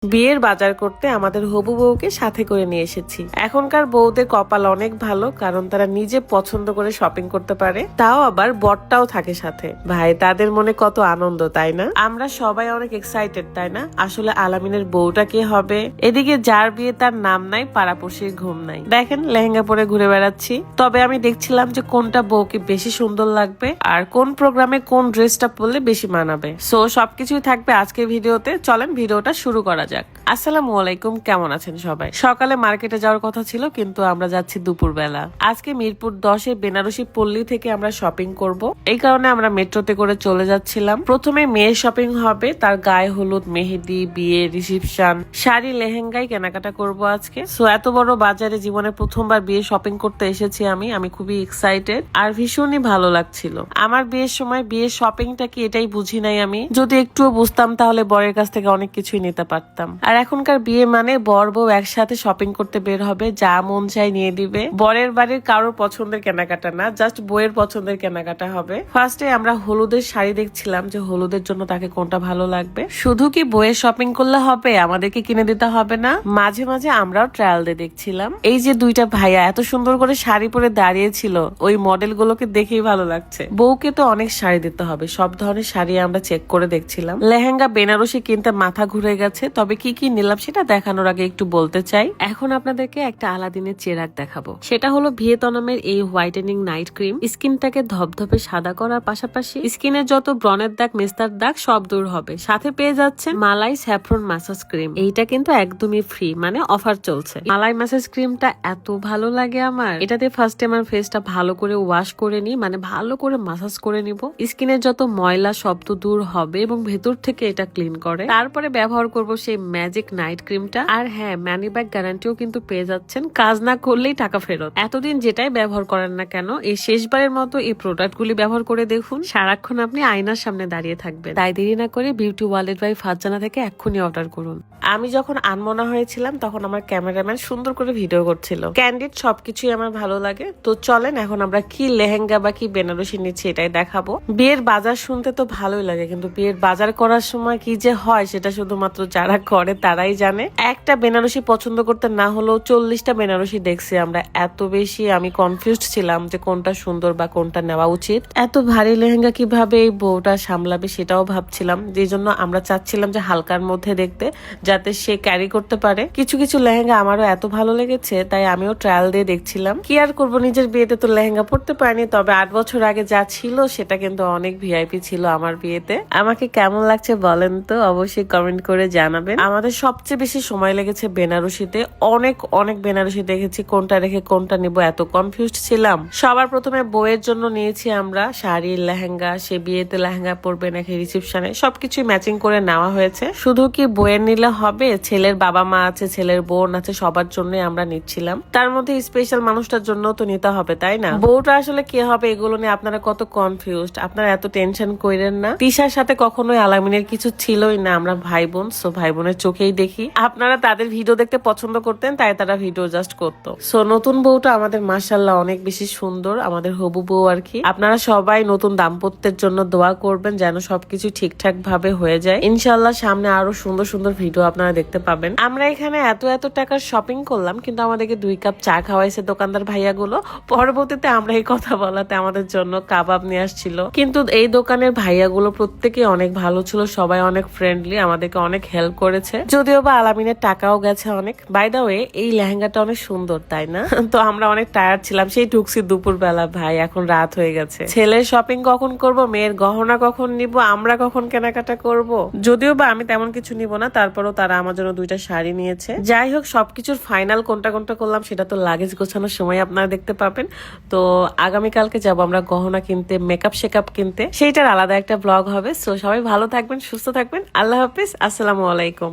বিয়ের বাজার করতে আমাদের হবু বউকে সাথে করে নিয়ে এসেছি। এখনকার বউদের কপাল অনেক ভালো, কারণ তারা নিজে পছন্দ করে শপিং করতে পারে, তাও আবার বরটাও থাকে সাথে। ভাই, তাদের মনে কত আনন্দ, তাই না? আমরা সবাই অনেক এক্সাইটেড, তাই না? আসলে আলামিনের বউটা কে হবে? এদিকে যার বিয়ে তার নাম নাই, পাড়াপড়শির ঘুম নাই। দেখেন, লেহেঙ্গা পরে ঘুরে বেড়াচ্ছি। তবে আমি দেখছিলাম যে কোনটা বউকে বেশি সুন্দর লাগবে আর কোন প্রোগ্রামে কোন ড্রেসটা পরলে বেশি মানাবে। সো সবকিছুই থাকবে আজকের ভিডিওতে। চলেন ভিডিওটা শুরু করা যাক। আসসালামু আলাইকুম, কেমন আছেন সবাই? সকালে মার্কেটে যাওয়ার কথা ছিল, কিন্তু আমরা যাচ্ছি দুপুরবেলা। আজকে মিরপুর 10-এ বেনারসি পল্লী থেকে আমরা শপিং করব। এই কারণে আমরা মেট্রোতে করে চলে যাচ্ছিলাম। প্রথমে মেয়ের শপিং হবে, তার গায়ে হলুদ, মেহেদি, বিয়ে, রিসেপশন, শাড়ি, লেহেঙ্গাই কেনাকাটা করব আজকে। সো এত বড় বাজারে জীবনে প্রথমবার বিয়ে শপিং করতে এসেছি আমি খুবই এক্সাইটেড আর ভীষণই ভালো লাগছিল। আমার বিয়ের সময় বিয়ের শপিংটা কি এটাই বুঝি নাই আমি। যদি একটুও বুঝতাম তাহলে বরের কাছ থেকে অনেক কিছুই নিতে পারতাম। আর এখনকার বিয়ে মানে বর বউ একসাথে শপিং করতে বের হবে, যা মন চাই নিয়ে দিবে। বরের বাড়ির কারোর পছন্দের কেনাকাটা না, জাস্ট বউয়ের পছন্দের কেনাকাটা হবে। ফার্স্টে আমরা হলুদের শাড়ি দেখছিলাম যে হলুদের জন্য তাকে কোনটা ভালো লাগবে। শুধু কি বউয়ের শপিং করলে হবে, আমাদেরকে কিনে দিতে হবে না? মাঝে মাঝে আমরাও ট্রায়াল দিয়ে দেখছিলাম। এই যে দুইটা ভাইয়া এত সুন্দর করে শাড়ি পরে দাঁড়িয়েছিল, ওই মডেল গুলোকে দেখেই ভালো লাগছে। বউকে তো অনেক শাড়ি দিতে হবে, সব ধরনের শাড়ি আমরা চেক করে দেখছিলাম। লেহেঙ্গা বেনারসি কিনতে মাথা ঘুরে গেছে, তবে কি কি নিলাম সেটা দেখানোর আগে একটু বলতে চাই। এখন আপনাদেরকে একটা আলাদিনের চেরাগ দেখাবো। সেটা হলো ভিয়েতনামের এই হোয়াইটেনিং নাইট ক্রিম। স্কিনটাকে ধপধপে সাদা করার পাশাপাশি স্কিনের যত ব্রণের দাগ, মেস্তার দাগ সব দূর হবে। সাথে পেয়ে যাচ্ছেন মালাই স্যাফরন ম্যাসাজ ক্রিম। এইটা কিন্তু একদমই ফ্রি, মানে অফার চলছে। মালাই ম্যাসাজ ক্রিমটা এত ভালো লাগে আমার। এটাতে ফার্স্টে আমার ফেসটা ভালো করে ওয়াশ করে নিই, মানে ভালো করে ম্যাসাজ করে নিব। স্কিনের যত ময়লা সব তো দূর হবে এবং ভেতর থেকে এটা ক্লিন করে। তারপরে ব্যবহার করব সেই ম্যাজিক নাইট ক্রিমটা। আর হ্যাঁ, মানি ব্যাক গ্যারান্টিও কিন্তু পেয়ে যাচ্ছেন, কাজ না করলেই টাকা ফেরত। এতদিন যেটাই ব্যবহার করেন না কেন, এই শেষবারের মতো এই প্রোডাক্ট গুলি ব্যবহার করে দেখুন। সারাক্ষণ আপনি আয়নার সামনে দাঁড়িয়ে থাকবেন। তাই দেরি না করে বিউটি ওয়ালেট বাই ফারজানা থেকে এক্ষুনি অর্ডার করুন। আমি যখন আনমনা হয়েছিলাম তখন আমার ক্যামেরাম্যান সুন্দর করে ভিডিও করছিল। ক্যান্ডিড সবকিছুই আমার ভালো লাগে। তো চলেন এখন আমরা কি লেহেঙ্গা বা কি বেনারসি নিচ্ছি এটাই দেখাবো। বিয়ের বাজার শুনতে তো ভালোই লাগে, কিন্তু বিয়ের বাজার করার সময় কি যে হয় সেটা শুধুমাত্র যারা করে তারাই জানে। একটা বেনারসি পছন্দ করতে না হলেও 40টা বেনারসি দেখছি আমরা। এত বেশি আমি কনফিউজড ছিলাম যে কোনটা সুন্দর বা কোনটা নেওয়া উচিত। এত ভারী লেহেঙ্গা কিভাবে এই বউটা সামলাবে সেটাও ভাবছিলাম, যে জন্য আমরা চাচ্ছিলাম যে হালকার মধ্যে দেখতে, যাতে সে ক্যারি করতে পারে। কিছু কিছু লেহেঙ্গা আমারও এত ভালো লেগেছে, তাই আমিও ট্রায়াল দিয়ে দেখছিলাম। কি আর করবো, নিজের বিয়েতে তো লেহেঙ্গা পরতে পারিনি, তবে 8 বছর আগে যা ছিল সেটা কিন্তু অনেক ভিআইপি ছিল আমার বিয়েতে। আমাকে কেমন লাগছে বলেন তো, অবশ্যই কমেন্ট করে জানাবেন। আমাদের সবচেয়ে বেশি সময় লেগেছে বেনারসিতে। অনেক অনেক বেনারসি দেখেছি, কোনটা রেখে কোনটা নিব এত কনফিউজড ছিলাম। সবার প্রথমে বউয়ের জন্য নিয়েছি আমরা শাড়ি, লেহেঙ্গা। সে বিয়েতে লেহেঙ্গা পরবে নাকি রিসেপশনে, সবকিছুই ম্যাচিং করে নেওয়া হয়েছে। শুধু কি বউয়ের নিলে হবে, ছেলের বাবা মা আছে, ছেলের বোন আছে, সবার জন্য আমরা নিচ্ছিলাম। তার মধ্যে স্পেশাল মানুষটার জন্য তো নিতে হবে, তাই না? বউটা আসলে কে হবে এগুলো নিয়ে আপনারা কত কনফিউজড, আপনারা এত টেনশন করেন না। তিশার সাথে কখনোই আলামিনের কিছু ছিলই না, আমরা ভাই বোন, সো ভাই বোনের চোখেই দেখি। আপনারা তাদের ভিডিও দেখতে পছন্দ করতেন, তাই তারা ভিডিও জাস্ট করতো। সো নতুন বউটা আমাদের মাশাআল্লাহ অনেক বেশি সুন্দর, আমাদের হবু বউ আর কি। আপনারা সবাই নতুন দাম্পত্যের জন্য দোয়া করবেন যেন সবকিছু ঠিকঠাক ভাবে হয়ে যায়। ইনশাআল্লাহ সামনে আরো সুন্দর সুন্দর ভিডিও আপনারা দেখতে পাবেন। আমরা এখানে এত এত টাকার শপিং করলাম, কিন্তু আমাদেরকে 2 কাপ চা খাওয়াইছে দোকানদার ভাইয়া গুলো। পরবর্তীতে আমরা এই কথা বলাতে আমাদের জন্য কাবাব নিয়ে আসছিল। কিন্তু এই দোকানের ভাইয়া গুলো প্রত্যেকে অনেক ভালো ছিল, সবাই অনেক ফ্রেন্ডলি, আমাদেরকে অনেক হেল্প করেছে। যদিও বা আলামিনের টাকাও গেছে অনেক। বাই দা ওয়ে, এই লেহেঙ্গাটা অনেক সুন্দর, তাই না? তো আমরা অনেক টায়ার্ড ছিলাম, সেই ঢুকছি দুপুর বেলা। ভাই, এখন রাত হয়ে গেছে। ছেলের শপিং কখন করব, মেয়ের গহনা কখন নিব, আমরা কখন কেনাকাটা করব। যদিও বা আমি তেমন কিছু নিব না, তারপরও তারা আমার জন্য 2টা শাড়ি নিয়েছে। যাই হোক, সবকিছুর ফাইনাল কোনটা কোনটা করলাম সেটা তো লাগেজ গোছানোর সময় আপনারা দেখতে পাবেন। তো আগামীকালকে যাব আমরা গহনা কিনতে, মেকআপ শেকআপ কিনতে, সেইটার আলাদা একটা ব্লগ হবে। সো সবাই ভালো থাকবেন, সুস্থ থাকবেন। আল্লাহ হাফিজ, আসসালামু আলাইকুম।